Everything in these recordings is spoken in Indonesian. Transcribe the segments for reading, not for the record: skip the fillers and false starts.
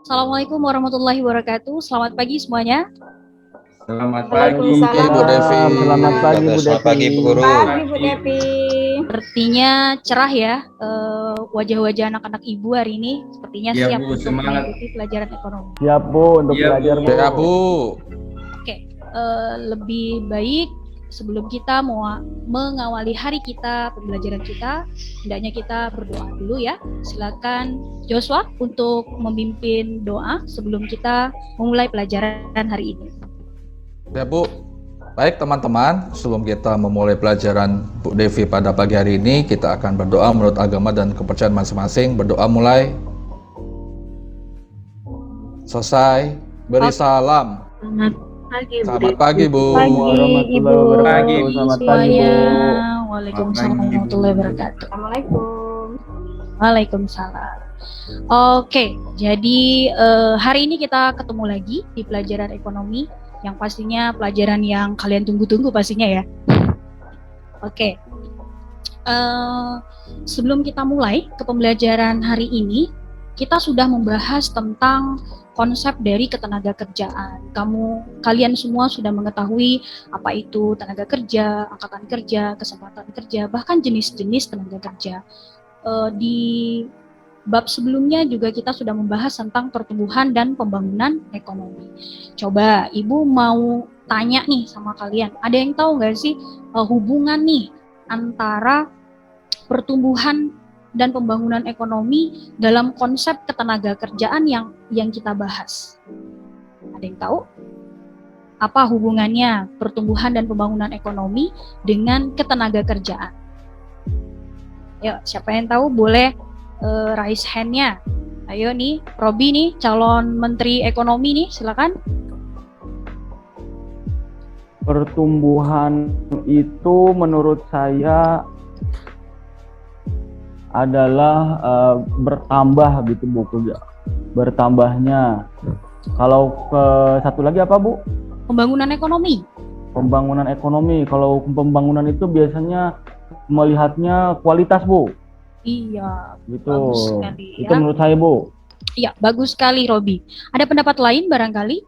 Assalamualaikum warahmatullahi wabarakatuh. Selamat pagi semuanya. Selamat pagi Waalaikumsalam. Bu Devi. Selamat pagi Bu Selamat pagi Bu Devi. Guru. Pagi Bu Devi. Sepertinya cerah ya wajah-wajah anak-anak ibu hari ini. Sepertinya Iya, siap Bu, untuk semangat. mengikuti pelajaran ekonomi. Siap Bu untuk Iya, belajar Bu. Bu. Ya, Bu. Oke, lebih baik sebelum kita mau mengawali hari kita, pembelajaran kita, hendaknya kita berdoa dulu ya. Silakan Joshua untuk memimpin doa sebelum kita memulai pelajaran hari ini. Ya Bu, baik teman-teman, sebelum kita memulai pelajaran Bu Devi pada pagi hari ini, kita akan berdoa menurut agama dan kepercayaan masing-masing. Berdoa mulai. Selesai. Beri salam. Selamat pagi Bu. Warahmatullahi Ibu. wabarakatuh. Selamat pagi Bu. Waalaikumsalam warahmatullahi wabarakatuh. Assalamualaikum. Waalaikumsalam. Oke, jadi hari ini kita ketemu lagi di pelajaran ekonomi yang pastinya pelajaran yang kalian tunggu-tunggu pastinya ya. Oke, sebelum kita mulai ke pembelajaran hari ini, kita sudah membahas tentang konsep dari ketenaga kerjaan. Kalian semua sudah mengetahui apa itu tenaga kerja, angkatan kerja, kesempatan kerja, bahkan jenis-jenis tenaga kerja. Di bab sebelumnya juga kita sudah membahas tentang pertumbuhan dan pembangunan ekonomi. Coba Ibu mau tanya nih sama kalian, ada yang tahu nggak sih hubungan nih antara pertumbuhan dan pembangunan ekonomi dalam konsep ketenaga kerjaan yang kita bahas? Ada yang tahu? Apa hubungannya pertumbuhan dan pembangunan ekonomi dengan ketenaga kerjaan? Yuk, siapa yang tahu boleh raise hand-nya. Ayo nih, Robi nih, calon Menteri Ekonomi nih, silakan. Pertumbuhan itu menurut saya adalah bertambah gitu Bu. Bertambahnya. Kalau ke satu lagi apa Bu? Pembangunan ekonomi. Pembangunan ekonomi. Kalau pembangunan itu biasanya melihatnya kualitas Bu. Iya, Gitu. bagus sekali ya. Itu menurut saya Bu. Iya, bagus sekali Robi. Ada pendapat lain barangkali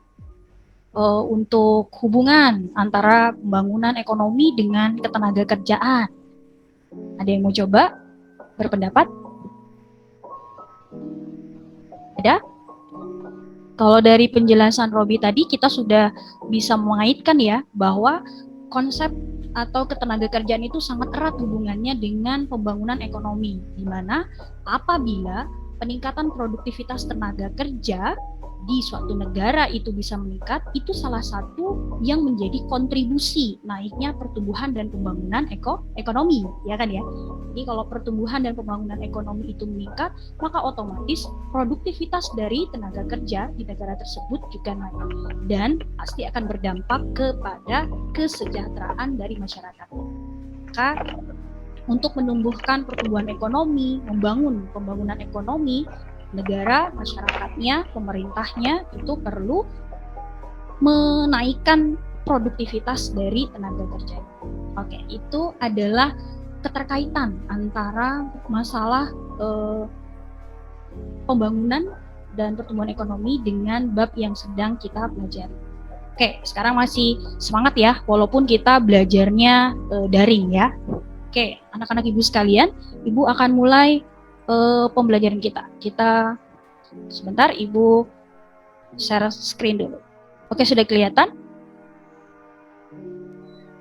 untuk hubungan antara pembangunan ekonomi dengan ketenaga kerjaan? Ada yang mau coba berpendapat? Ada? Kalau dari penjelasan Robi tadi kita sudah bisa mengaitkan ya bahwa konsep atau ketenaga kerjaan itu sangat erat hubungannya dengan pembangunan ekonomi, di mana apabila peningkatan produktivitas tenaga kerja di suatu negara itu bisa meningkat, itu salah satu yang menjadi kontribusi naiknya pertumbuhan dan pembangunan ekonomi, ya kan ya. Jadi kalau pertumbuhan dan pembangunan ekonomi itu meningkat, maka otomatis produktivitas dari tenaga kerja di negara tersebut juga naik dan pasti akan berdampak kepada kesejahteraan dari masyarakat. Maka untuk menumbuhkan pertumbuhan ekonomi, membangun pembangunan ekonomi, negara, masyarakatnya, pemerintahnya itu perlu menaikkan produktivitas dari tenaga kerja. Oke, itu adalah keterkaitan antara masalah pembangunan dan pertumbuhan ekonomi dengan bab yang sedang kita pelajari. Oke, sekarang masih semangat ya, walaupun kita belajarnya daring ya. Oke, anak-anak ibu sekalian, ibu akan mulai pembelajaran kita. Kita sebentar, ibu share screen dulu. Oke, sudah kelihatan?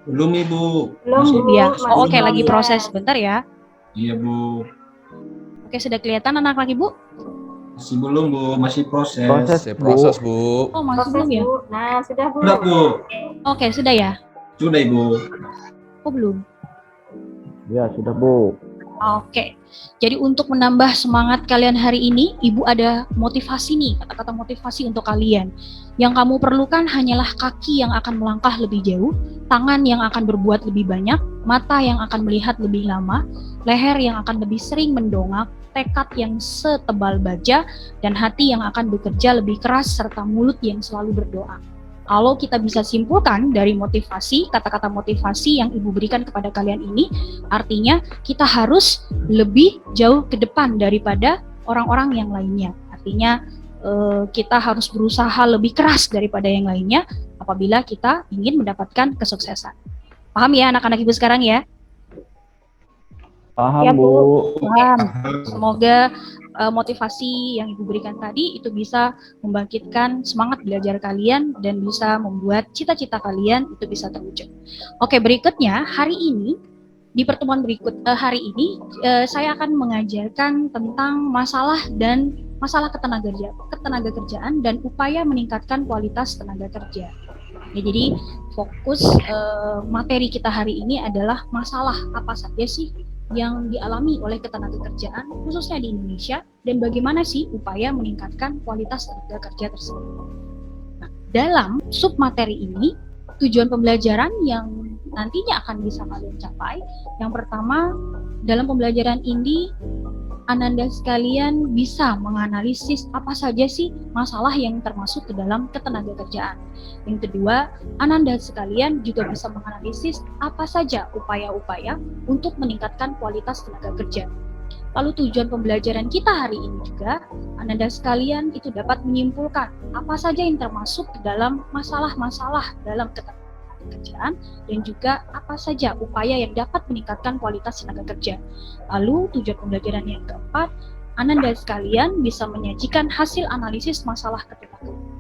Belum Ibu. Belum, Ya. masih Oh, oke, lagi proses. proses. Sebentar ya. Iya Bu. Oke, sudah kelihatan anak-anak ibu? Masih belum Bu, masih proses. Proses Bu. Oh, masih Proses, belum ya? Bu. Nah, sudah Bu. Sudah Bu. Oke, sudah ya? Sudah Ibu. Oh, belum. Ya, sudah Bu. Oke, jadi untuk menambah semangat kalian hari ini, Ibu ada motivasi nih, kata-kata motivasi untuk kalian. Yang kamu perlukan hanyalah kaki yang akan melangkah lebih jauh, tangan yang akan berbuat lebih banyak, mata yang akan melihat lebih lama, leher yang akan lebih sering mendongak, tekad yang setebal baja, dan hati yang akan bekerja lebih keras, serta mulut yang selalu berdoa. Kalau kita bisa simpulkan dari motivasi, kata-kata motivasi yang Ibu berikan kepada kalian ini, artinya kita harus lebih jauh ke depan daripada orang-orang yang lainnya. Artinya kita harus berusaha lebih keras daripada yang lainnya apabila kita ingin mendapatkan kesuksesan. Paham ya anak-anak Ibu sekarang ya? Paham, Ya, Bu. Paham. Semoga motivasi yang Ibu berikan tadi itu bisa membangkitkan semangat belajar kalian dan bisa membuat cita-cita kalian itu bisa terwujud. Oke, berikutnya hari ini di pertemuan hari ini saya akan mengajarkan tentang masalah ketenaga kerjaan dan upaya meningkatkan kualitas tenaga kerja. Ya, jadi fokus materi kita hari ini adalah masalah apa saja sih yang dialami oleh ketenaga kerjaan khususnya di Indonesia dan bagaimana sih upaya meningkatkan kualitas tenaga kerja tersebut. Nah, dalam sub materi ini tujuan pembelajaran yang nantinya akan bisa kalian capai, yang pertama dalam pembelajaran ini Ananda sekalian bisa menganalisis apa saja sih masalah yang termasuk ke dalam ketenaga kerjaan. Yang kedua, Ananda sekalian juga bisa menganalisis apa saja upaya-upaya untuk meningkatkan kualitas tenaga kerja. Lalu tujuan pembelajaran kita hari ini juga, Ananda sekalian itu dapat menyimpulkan apa saja yang termasuk ke dalam masalah-masalah dalam ketenaga kerjaan dan juga apa saja upaya yang dapat meningkatkan kualitas tenaga kerja. Lalu tujuan pembelajaran yang keempat, Ananda sekalian bisa menyajikan hasil analisis masalah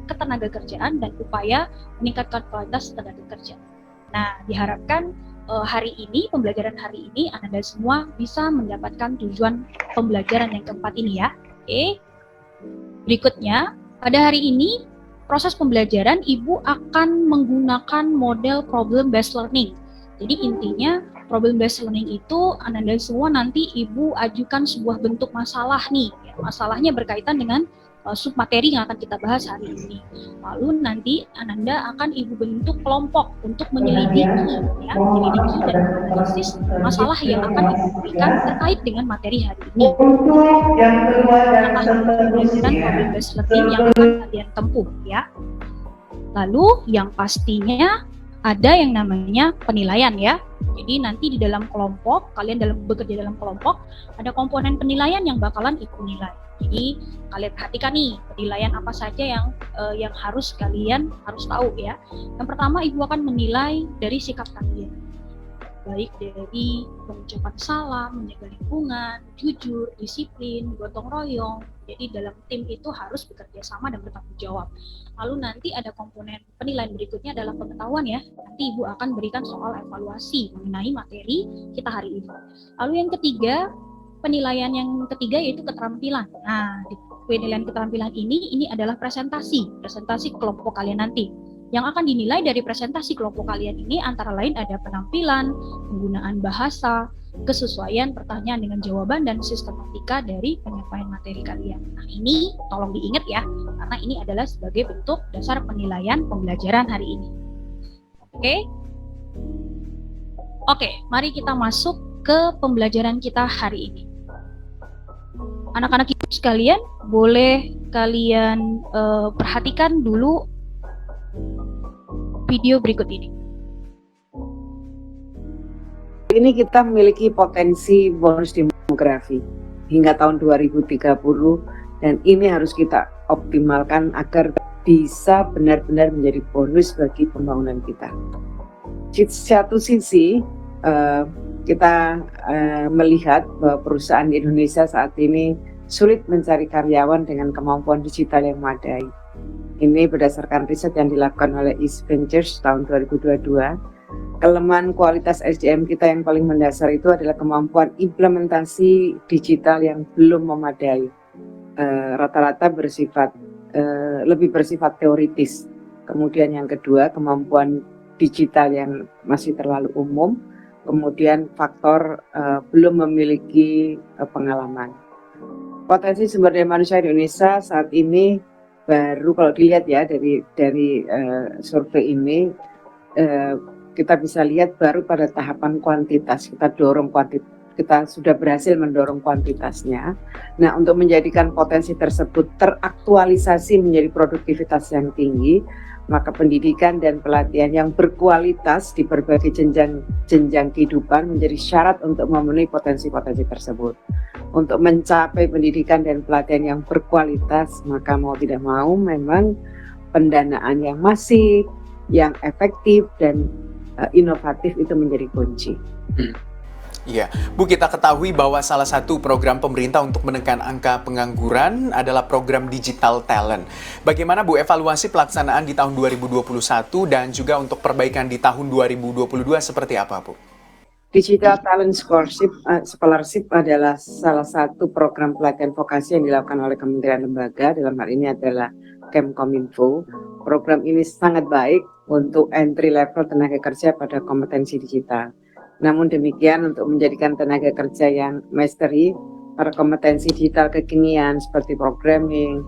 ketenaga kerjaan dan upaya meningkatkan kualitas tenaga kerja. Nah, diharapkan hari ini, pembelajaran hari ini, Ananda semua bisa mendapatkan tujuan pembelajaran yang keempat ini ya. Oke. Berikutnya, pada hari ini proses pembelajaran Ibu akan menggunakan model problem based learning. Jadi intinya problem based learning itu Ananda semua nanti Ibu ajukan sebuah bentuk masalah nih. Masalahnya berkaitan dengan sub materi yang akan kita bahas hari ini. Lalu nanti Ananda akan Ibu bentuk kelompok untuk menyelidiki dan menganalisis masalah yang akan Ibu berikan terkait dengan materi hari ini. Pembelajaran problem based learning yang akan kalian tempuh ya. Lalu yang pastinya ada yang namanya penilaian ya. Jadi nanti di dalam kelompok, kalian bekerja dalam kelompok, ada komponen penilaian yang bakalan Ibu nilai. Jadi kalian perhatikan nih penilaian apa saja yang harus kalian tahu ya. Yang pertama Ibu akan menilai dari sikap kalian, baik dari mengucapkan salam, menjaga lingkungan, jujur, disiplin, gotong royong. Jadi dalam tim itu harus bekerja sama dan bertanggung jawab. Lalu nanti ada komponen penilaian berikutnya adalah pengetahuan ya. Nanti Ibu akan berikan soal evaluasi mengenai materi kita hari ini. Lalu yang ketiga, penilaian yang ketiga yaitu keterampilan. Nah, di penilaian keterampilan ini adalah presentasi kelompok kalian nanti. Yang akan dinilai dari presentasi kelompok kalian ini antara lain ada penampilan, penggunaan bahasa, kesesuaian pertanyaan dengan jawaban, dan sistematika dari penyampaian materi kalian. Nah, ini tolong diingat ya, karena ini adalah sebagai bentuk dasar penilaian pembelajaran hari ini. Oke, mari kita masuk ke pembelajaran kita hari ini. Anak-anak Ibu sekalian, boleh kalian perhatikan dulu video berikut ini. Ini kita memiliki potensi bonus demografi hingga tahun 2030 dan ini harus kita optimalkan agar bisa benar-benar menjadi bonus bagi pembangunan kita. Di satu sisi kita melihat bahwa perusahaan di Indonesia saat ini sulit mencari karyawan dengan kemampuan digital yang memadai. Ini berdasarkan riset yang dilakukan oleh East Ventures tahun 2022. Kelemahan kualitas SDM kita yang paling mendasar itu adalah kemampuan implementasi digital yang belum memadai. Rata-rata lebih bersifat teoritis. Kemudian yang kedua, kemampuan digital yang masih terlalu umum. Kemudian faktor belum memiliki pengalaman. Potensi sumber daya manusia di Indonesia saat ini baru kalau dilihat ya dari survei ini kita bisa lihat baru pada tahapan kuantitas. Kita sudah berhasil mendorong kuantitasnya. Nah, untuk menjadikan potensi tersebut teraktualisasi menjadi produktivitas yang tinggi, maka pendidikan dan pelatihan yang berkualitas di berbagai jenjang kehidupan menjadi syarat untuk memenuhi potensi-potensi tersebut. Untuk mencapai pendidikan dan pelatihan yang berkualitas, maka mau tidak mau memang pendanaan yang masif, yang efektif dan inovatif itu menjadi kunci. Iya, Bu, kita ketahui bahwa salah satu program pemerintah untuk menekan angka pengangguran adalah program Digital Talent. Bagaimana, Bu, evaluasi pelaksanaan di tahun 2021 dan juga untuk perbaikan di tahun 2022 seperti apa, Bu? Digital Talent Scholarship adalah salah satu program pelatihan vokasi yang dilakukan oleh kementerian lembaga, dalam hal ini adalah Kemkominfo. Program ini sangat baik untuk entry level tenaga kerja pada kompetensi digital. Namun demikian, untuk menjadikan tenaga kerja yang mastery pada kompetensi digital kekinian seperti programming,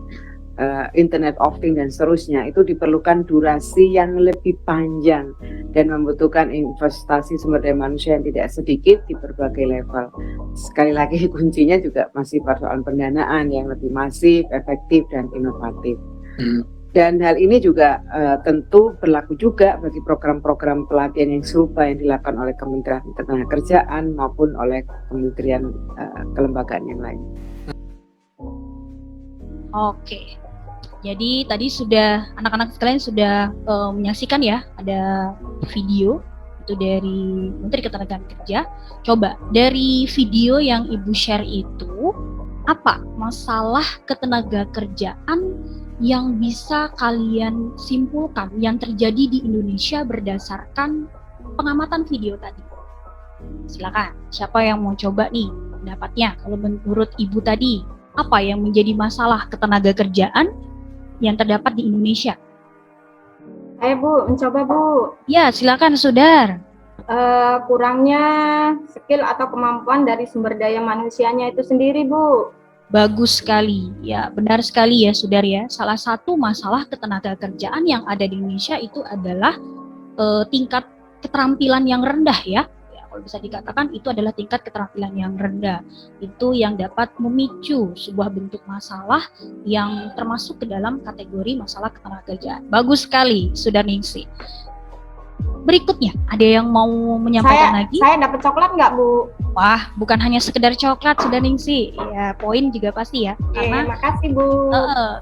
Internet of Things dan seterusnya, itu diperlukan durasi yang lebih panjang dan membutuhkan investasi sumber daya manusia yang tidak sedikit di berbagai level. Sekali lagi kuncinya juga masih persoalan pendanaan yang lebih masif, efektif dan inovatif. Dan hal ini juga tentu berlaku juga bagi program-program pelatihan yang serupa yang dilakukan oleh Kementerian Ketenagakerjaan maupun oleh kementerian kelembagaan yang lain. Oke, jadi tadi sudah anak-anak sekalian sudah menyaksikan ya, ada video itu dari Menteri Ketenagakerjaan. Coba dari video yang Ibu share itu, apa masalah ketenagakerjaan yang bisa kalian simpulkan yang terjadi di Indonesia berdasarkan pengamatan video tadi? Silakan, siapa yang mau coba nih pendapatnya? Kalau menurut Ibu tadi, apa yang menjadi masalah ketenagakerjaan yang terdapat di Indonesia? Ayo Bu, mencoba Bu. Ya, silakan Sudar. Kurangnya skill atau kemampuan dari sumber daya manusianya itu sendiri Bu. Bagus sekali, ya benar sekali ya Sudar ya. Salah satu masalah ketenagakerjaan yang ada di Indonesia itu adalah tingkat keterampilan yang rendah ya. Kalau bisa dikatakan itu adalah tingkat keterampilan yang rendah. Itu yang dapat memicu sebuah bentuk masalah yang termasuk ke dalam kategori masalah ketenagakerjaan. Bagus sekali Sudar Ningsi. Berikutnya, ada yang mau menyampaikan lagi? Saya dapat coklat nggak Bu? Wah, bukan hanya sekedar coklat Sudar Ningsi. Ya, poin juga pasti ya. Karena makasih Bu.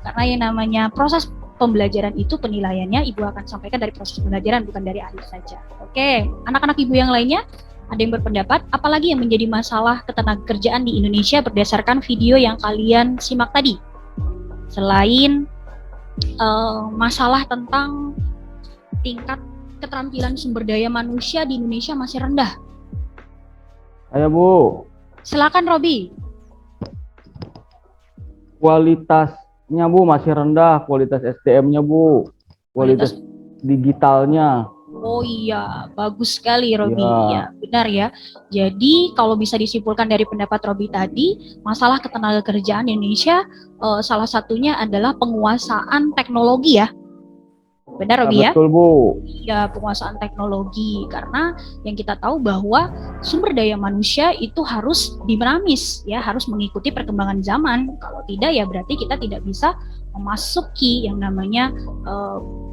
Karena yang namanya proses pembelajaran itu penilaiannya Ibu akan sampaikan dari proses pembelajaran, bukan dari akhir saja. Oke, anak-anak Ibu yang lainnya, ada yang berpendapat, apalagi yang menjadi masalah ketenagakerjaan di Indonesia berdasarkan video yang kalian simak tadi? Selain masalah tentang tingkat keterampilan sumber daya manusia di Indonesia masih rendah. Ayo Bu, Silakan Robi. kualitasnya Bu masih rendah, kualitas SDM-nya Bu, kualitas digitalnya. Oh iya, bagus sekali Robi. Ya. Ya, benar ya. Jadi kalau bisa disimpulkan dari pendapat Robi tadi, masalah ketenagakerjaan Indonesia salah satunya adalah penguasaan teknologi ya. Benar Robi ya? Betul Bu. Ya, penguasaan teknologi, karena yang kita tahu bahwa sumber daya manusia itu harus dinamis ya, harus mengikuti perkembangan zaman. Kalau tidak ya berarti kita tidak bisa memasuki yang namanya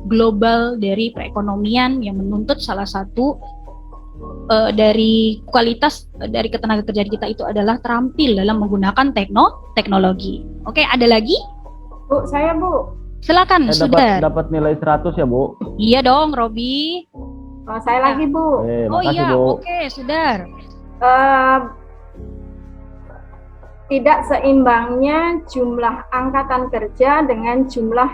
global dari perekonomian yang menuntut salah satu dari kualitas dari ketenagakerjaan kita itu adalah terampil dalam menggunakan teknologi. Oke, ada lagi? Bu, saya Bu. Silakan, Sudar. Dapat nilai 100 ya Bu. Iya dong, Robi. Saya lagi Bu. Oh Makasih, iya, Bu. oke, Sudar. Tidak seimbangnya jumlah angkatan kerja dengan jumlah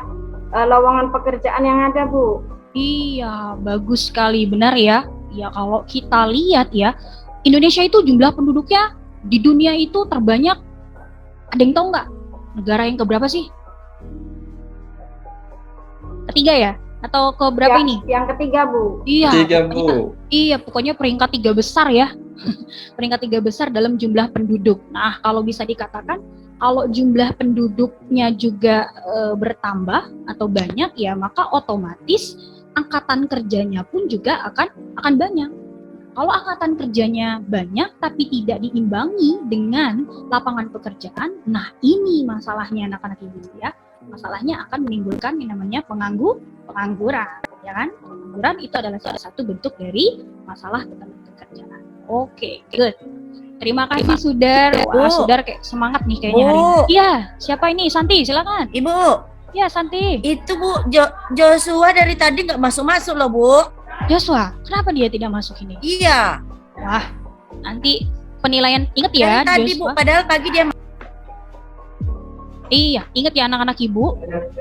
lowongan pekerjaan yang ada Bu. Iya, bagus sekali, benar ya. Ya kalau kita lihat ya, Indonesia itu jumlah penduduknya di dunia itu terbanyak. Ada yang tahu nggak? Negara yang keberapa sih? Ketiga ya? Atau keberapa ini? Yang ketiga Bu. Iya. Tiga pokoknya- Bu. Iya, pokoknya peringkat 3 besar ya. Peringkat 3 besar dalam jumlah penduduk. Nah, kalau bisa dikatakan, kalau jumlah penduduknya juga bertambah atau banyak ya, maka otomatis angkatan kerjanya pun juga akan banyak. Kalau angkatan kerjanya banyak tapi tidak diimbangi dengan lapangan pekerjaan, nah ini masalahnya anak-anak ibu ya. Masalahnya akan menimbulkan yang namanya pengangguran, ya kan? Pengangguran itu adalah salah satu bentuk dari masalah ketenagakerjaan. Oke, good. Terima kasih Sudar. Wah, Sudar kayak semangat nih kayaknya hari ini. Iya, siapa ini? Santi, silakan. Ibu, Ya, Santi. itu Bu, Joshua dari tadi nggak masuk-masuk loh Bu. Joshua, kenapa dia tidak masuk ini? Iya, Wah, nanti penilaian, ingat ya dari tadi Bu, Joshua. padahal pagi dia Iya, ingat ya anak-anak ibu,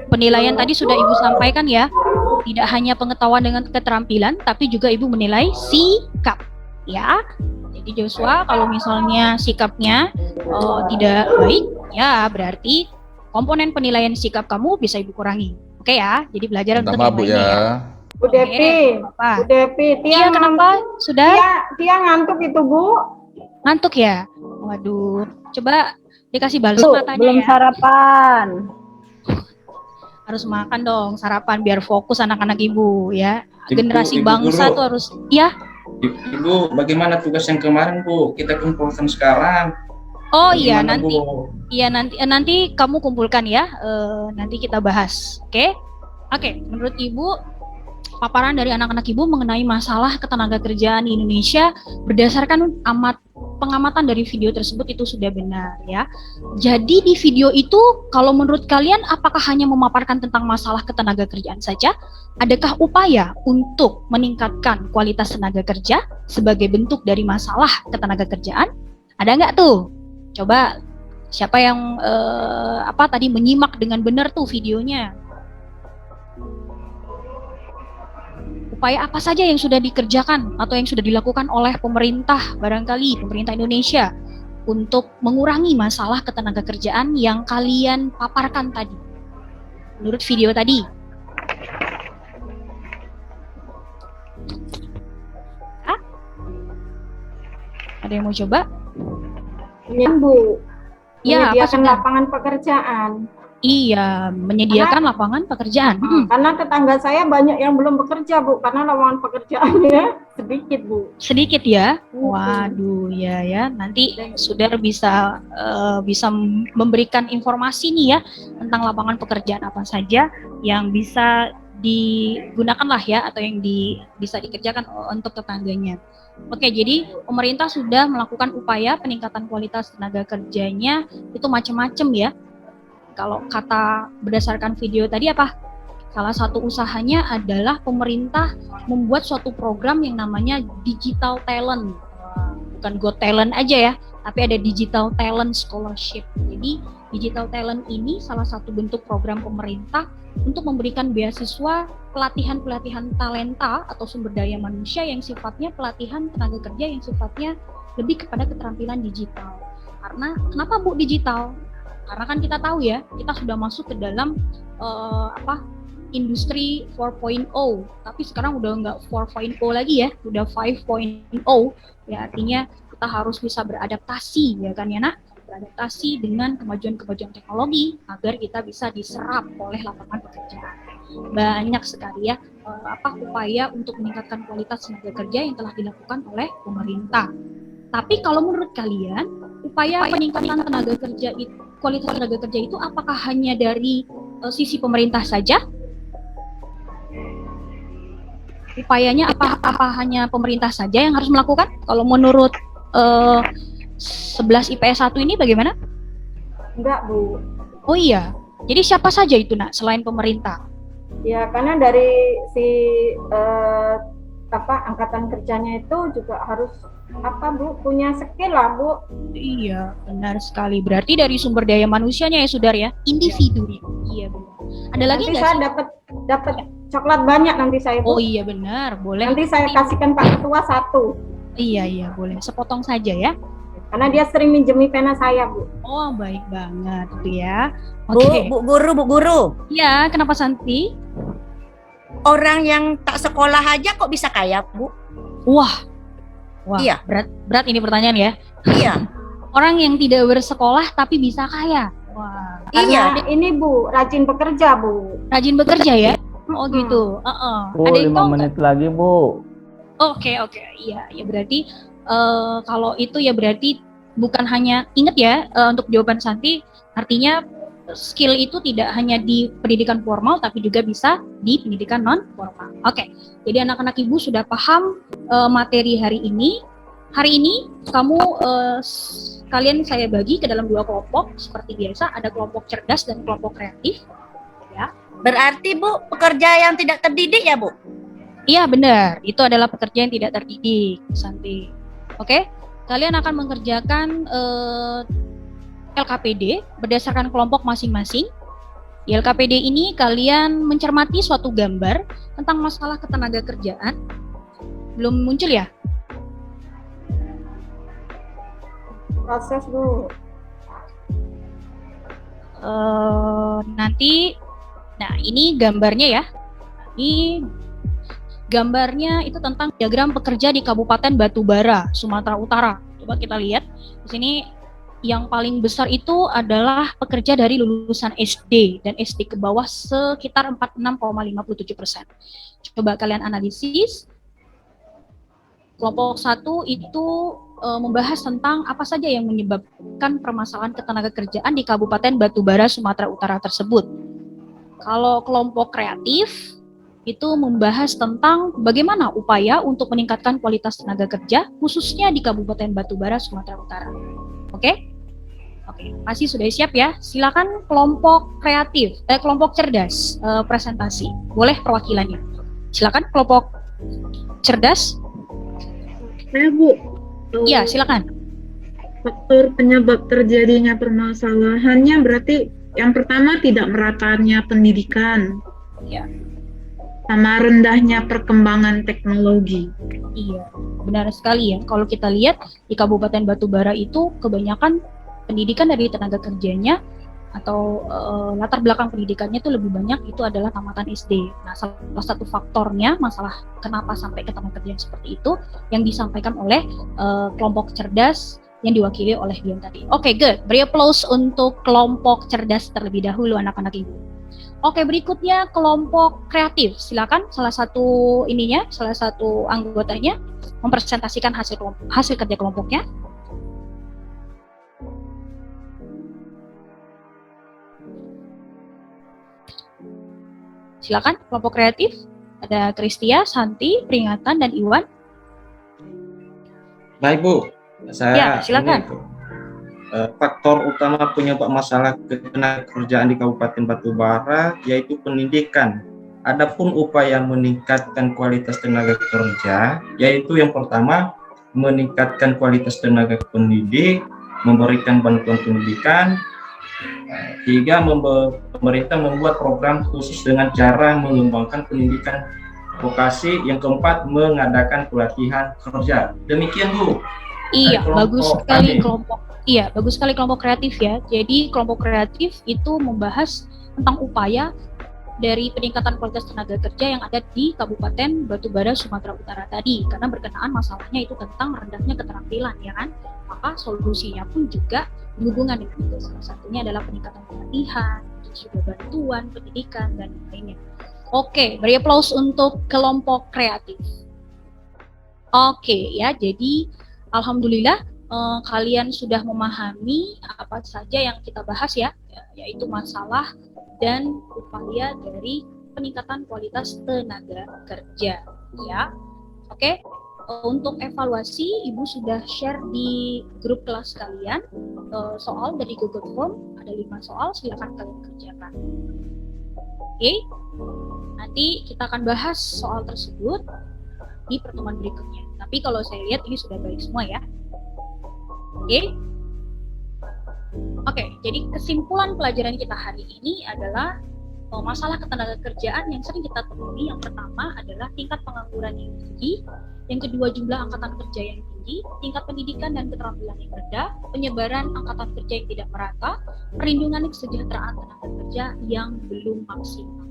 penilaian tadi sudah ibu sampaikan ya. Tidak hanya pengetahuan dengan keterampilan, tapi juga ibu menilai sikap, ya. Jadi Joshua, kalau misalnya sikapnya tidak baik, ya berarti komponen penilaian sikap kamu bisa ibu kurangi. Oke ya, jadi belajar Minta untuk maaf yang Bu lainnya ya. Bu Devi, Apa? Bu Devi, Iya, kenapa? Sudah Dia ngantuk itu Bu. ngantuk ya? Waduh, coba dikasih balsam Bu, matanya belum ya. sarapan. Harus makan dong, sarapan biar fokus anak-anak ibu ya. Ibu- Generasi Ibu bangsa guru. tuh harus, ya. Ibu, bagaimana tugas yang kemarin, Bu? Kita kumpulkan sekarang. Oh iya, Bagaimana, nanti Bu? iya nanti kamu kumpulkan ya. Nanti kita bahas. Oke? Oke, menurut Ibu paparan dari anak-anak Ibu mengenai masalah ketenagakerjaan di Indonesia berdasarkan pengamatan dari video tersebut itu sudah benar ya. Jadi di video itu kalau menurut kalian apakah hanya memaparkan tentang masalah ketenagakerjaan saja? Adakah upaya untuk meningkatkan kualitas tenaga kerja sebagai bentuk dari masalah ketenagakerjaan? Ada nggak tuh? Coba siapa yang tadi menyimak dengan benar tuh videonya? Upaya apa saja yang sudah dikerjakan atau yang sudah dilakukan oleh pemerintah, barangkali pemerintah Indonesia untuk mengurangi masalah ketenagakerjaan yang kalian paparkan tadi menurut video tadi? Hah? Ada yang mau coba? Bu, Ya, apa menyediakan sudah? lapangan pekerjaan. Iya, menyediakan lapangan pekerjaan. Karena tetangga saya banyak yang belum bekerja Bu, karena lapangan pekerjaannya sedikit Bu. Sedikit ya. Waduh, ya. Nanti Sudar bisa memberikan informasi nih ya tentang lapangan pekerjaan apa saja yang bisa digunakan lah ya atau yang bisa dikerjakan untuk tetangganya. Oke, jadi pemerintah sudah melakukan upaya peningkatan kualitas tenaga kerjanya itu macam-macam ya. Kalau kata berdasarkan video tadi apa? Salah satu usahanya adalah pemerintah membuat suatu program yang namanya Digital Talent. Bukan Got Talent aja ya, tapi ada Digital Talent Scholarship. Jadi Digital Talent ini salah satu bentuk program pemerintah untuk memberikan beasiswa pelatihan-pelatihan talenta atau sumber daya manusia yang sifatnya pelatihan tenaga kerja yang sifatnya lebih kepada keterampilan digital. Karena kenapa Bu digital? Karena kan kita tahu ya, kita sudah masuk ke dalam industri 4.0, tapi sekarang udah nggak 4.0 lagi ya, udah 5.0. Ya artinya kita harus bisa beradaptasi ya kan ya nak, beradaptasi dengan kemajuan-kemajuan teknologi agar kita bisa diserap oleh lapangan pekerjaan. Banyak sekali ya upaya untuk meningkatkan kualitas tenaga kerja yang telah dilakukan oleh pemerintah. Tapi kalau menurut kalian, upaya peningkatan tenaga kerja itu, kualitas tenaga kerja itu apakah hanya dari sisi pemerintah saja? Upayanya apa hanya pemerintah saja yang harus melakukan? Kalau menurut 11 IPS 1 ini bagaimana? Enggak Bu. Oh iya, jadi siapa saja itu nak selain pemerintah? Ya karena dari si angkatan kerjanya itu juga harus Bu punya skill lah Bu. Iya, benar sekali. Berarti dari sumber daya manusianya ya Sudar ya, individunya. Iya benar. Ada lagi Nanti nggak saya sih? dapat coklat banyak nanti saya Bu. Oh iya benar, boleh. Nanti saya kasihkan Pak Ketua 1. Iya boleh. Sepotong saja ya. Karena dia sering minjemi pena saya Bu. Oh baik banget itu ya. Bu, Oke. Bu Guru. Iya, kenapa Santi? Orang yang tak sekolah aja kok bisa kaya, Bu? Wah, Iya. berat ini pertanyaan ya. Iya. Orang yang tidak bersekolah tapi bisa kaya. Wah, Iya. Karena ini Bu, rajin bekerja Bu. rajin bekerja ya. Oh gitu. Bu, Ada yang 5 tahu nggak? menit lagi, Bu. Oke, oke. Iya, ya berarti kalau itu ya berarti bukan hanya ingat ya untuk jawaban Santi, artinya skill itu tidak hanya di pendidikan formal tapi juga bisa di pendidikan non formal. Oke. Jadi anak-anak Ibu sudah paham materi hari ini. Hari ini kamu kalian saya bagi ke dalam 2 kelompok seperti biasa, ada kelompok cerdas dan kelompok kreatif. Ya. Berarti Bu, pekerja yang tidak terdidik ya Bu? Iya benar, itu adalah pekerja yang tidak terdidik, Santi. Oke, kalian akan mengerjakan LKPD berdasarkan kelompok masing-masing. Di LKPD ini kalian mencermati suatu gambar tentang masalah ketenaga kerjaan. Belum muncul ya? Proses Bu. Nanti, nah ini gambarnya ya. Ini gambarnya itu tentang diagram pekerja di Kabupaten Batubara, Sumatera Utara. Coba kita lihat di sini. Yang paling besar itu adalah pekerja dari lulusan SD dan SD ke bawah sekitar 46,57%. Coba kalian analisis. Kelompok 1 itu membahas tentang apa saja yang menyebabkan permasalahan ketenaga kerjaan di Kabupaten Batubara, Sumatera Utara tersebut. Kalau kelompok kreatif itu membahas tentang bagaimana upaya untuk meningkatkan kualitas tenaga kerja khususnya di Kabupaten Batubara, Sumatera Utara. Oke? Oke, masih sudah siap ya? Silakan kelompok kreatif, kelompok cerdas presentasi. Boleh perwakilannya. Silakan kelompok cerdas. Saya Bu. Iya, silakan. Faktor penyebab terjadinya permasalahannya berarti yang pertama tidak meratanya pendidikan. Ya. Sama rendahnya perkembangan teknologi. Iya, benar sekali ya. Kalau kita lihat di Kabupaten Batubara itu kebanyakan pendidikan dari tenaga kerjanya atau latar belakang pendidikannya itu lebih banyak itu adalah tamatan SD. Nah, salah satu faktornya masalah kenapa sampai ke tenaga kerja seperti itu yang disampaikan oleh kelompok cerdas yang diwakili oleh Dian tadi. Oke, good. Beri applause untuk kelompok cerdas terlebih dahulu anak-anak Ibu. Oke, berikutnya kelompok kreatif. Silakan salah satu anggotanya mempresentasikan hasil kerja kelompoknya. Silakan kelompok kreatif. Ada Kristia, Santi, Peringatan, dan Iwan. Baik Bu, saya silakan. Faktor utama penyebab masalah ketenaga kerjaan di Kabupaten Batubara yaitu pendidikan. Adapun upaya meningkatkan kualitas tenaga kerja yaitu yang pertama meningkatkan kualitas tenaga pendidik, memberikan bantuan pendidikan. 3. Pemerintah membuat program khusus dengan cara mengembangkan pendidikan vokasi. Yang 4, mengadakan pelatihan kerja. Demikian Bu. Iya, bagus sekali kelompok. Iya, bagus sekali kelompok kreatif ya. Jadi kelompok kreatif itu membahas tentang upaya dari peningkatan kualitas tenaga kerja yang ada di Kabupaten Batubara, Sumatera Utara tadi. Karena berkenaan masalahnya itu tentang rendahnya keterampilan, ya kan? Maka solusinya pun juga berhubungan dengan itu. Salah satunya adalah peningkatan pelatihan, terus juga bantuan, pendidikan, dan lainnya. Oke, beri aplaus untuk kelompok kreatif. Oke ya, jadi alhamdulillah kalian sudah memahami apa saja yang kita bahas ya, yaitu masalah dan upaya dari peningkatan kualitas tenaga kerja ya. Oke, untuk evaluasi Ibu sudah share di grup kelas kalian soal dari Google Form, ada 5 soal, silakan kalian kerjakan. Oke, nanti kita akan bahas soal tersebut di pertemuan berikutnya. Tapi kalau saya lihat ini sudah baik semua ya. Oke, jadi kesimpulan pelajaran kita hari ini adalah masalah ketenaga kerjaan yang sering kita temui. Yang pertama adalah tingkat pengangguran yang tinggi, yang kedua jumlah angkatan kerja yang tinggi, tingkat pendidikan dan keterampilan yang rendah, penyebaran angkatan kerja yang tidak merata, perlindungan kesejahteraan tenaga kerja yang belum maksimal.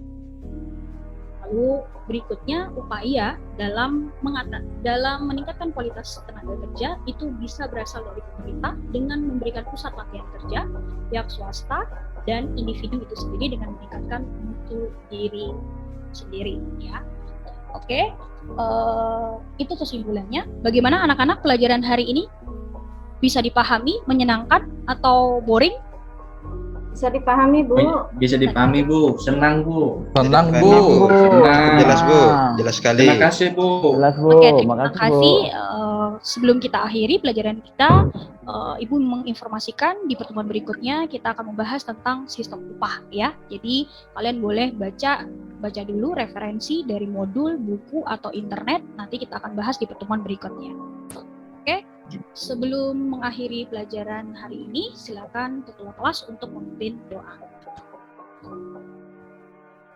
Lalu berikutnya upaya dalam meningkatkan kualitas tenaga kerja itu bisa berasal dari pemerintah dengan memberikan pusat latihan kerja, pihak swasta, dan individu itu sendiri dengan meningkatkan mutu diri sendiri ya. Oke, itu kesimpulannya. Bagaimana anak-anak pelajaran hari ini? Bisa dipahami, menyenangkan, atau boring? Bisa dipahami, Bu. Bisa dipahami, Bu. Senang, Bu. Senang, Bu. Senang. Jelas, Bu. Jelas sekali. Terima kasih, Bu. Jelas, Bu. Oke, terima Makasih, Bu. kasih. Sebelum kita akhiri pelajaran kita, Ibu menginformasikan di pertemuan berikutnya kita akan membahas tentang sistem upah ya. Jadi kalian boleh baca dulu referensi dari modul, buku, atau internet. Nanti kita akan bahas di pertemuan berikutnya. Oke, sebelum mengakhiri pelajaran hari ini, silakan ketua kelas untuk memimpin doa.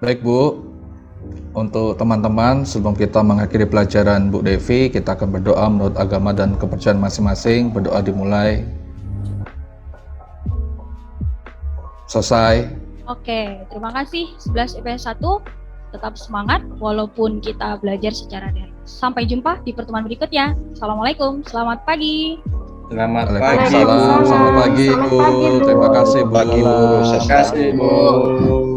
Baik, Bu. Untuk teman-teman, sebelum kita mengakhiri pelajaran Bu Devi, kita akan berdoa menurut agama dan kepercayaan masing-masing. Berdoa dimulai. Selesai. Oke, terima kasih 11 IPS 1. Tetap semangat walaupun kita belajar secara daring. Sampai jumpa di pertemuan berikutnya. Assalamualaikum, selamat pagi. Selamat pagi. Waalaikumsalam. Selamat pagi, Bu. Terima kasih, Bu. Pagi, Bu. Terima kasih, Bu.